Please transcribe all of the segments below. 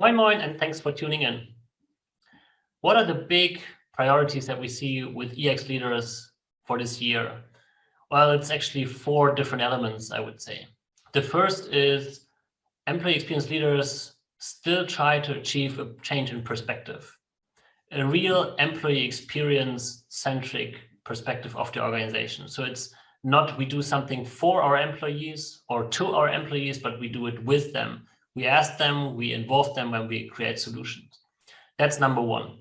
Moin moin, and thanks for tuning in. What are the big priorities that we see with EX leaders for this year? Well, it's actually 4 different elements, I would say. The first is employee experience leaders still try to achieve a change in perspective, a real employee experience centric perspective of the organization. So it's not we do something for our employees or to our employees, but we do it with them. We ask them, we involve them when we create solutions. That's number 1.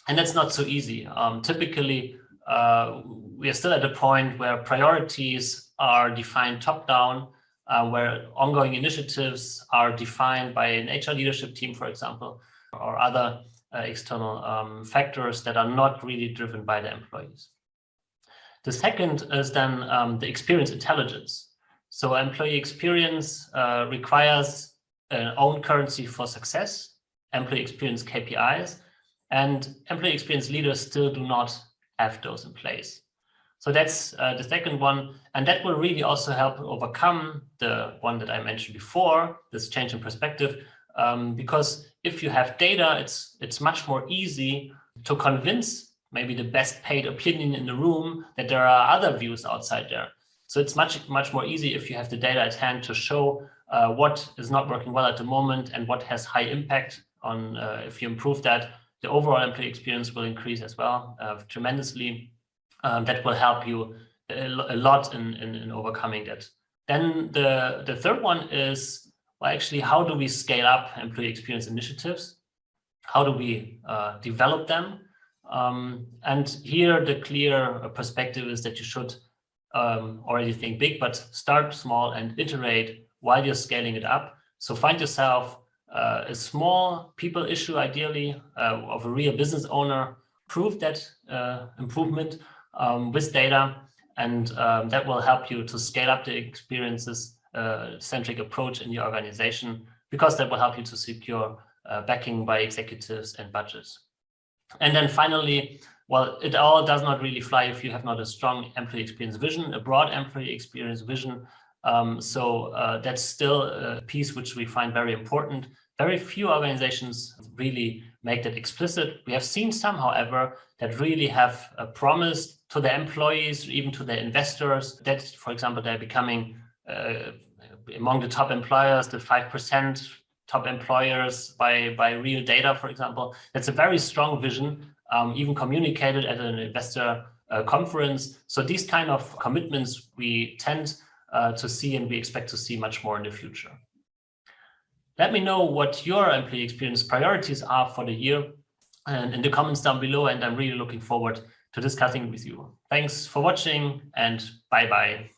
And that's not so easy. Typically, we are still at a point where priorities are defined top-down, where ongoing initiatives are defined by an HR leadership team, for example, or other external factors that are not really driven by the employees. The second is then the experience intelligence. So employee experience requires an own currency for success, employee experience KPIs, and employee experience leaders still do not have those in place. So that's the second one, and that will really also help overcome the one that I mentioned before, this change in perspective, because if you have data, it's much more easy to convince maybe the best paid opinion in the room that there are other views outside there. So it's much more easy if you have the data at hand to show what is not working well at the moment and what has high impact on, if you improve that, the overall employee experience will increase as well tremendously. That will help you a lot in overcoming that. Then the third one is, well, actually, how do we scale up employee experience initiatives? How do we develop them? And here the clear perspective is that you should already think big, but start small and iterate while you're scaling it up. So find yourself a small people issue, ideally, of a real business owner, prove that improvement with data, and that will help you to scale up the experiences centric approach in your organization, because that will help you to secure backing by executives and budgets. And then finally, well, it all does not really fly if you have not a strong employee experience vision, a broad employee experience vision. So that's still a piece which we find very important. Very few organizations really make that explicit. We have seen some, however, that really have promised to the employees, even to the investors, that, for example, they're becoming among the top employers, the 5% top employers by real data, for example. That's a very strong vision, even communicated at an investor conference. So these kind of commitments we tend to see, and we expect to see much more in the future. Let me know what your employee experience priorities are for the year and in the comments down below, and I'm really looking forward to discussing with you. Thanks for watching, and bye-bye.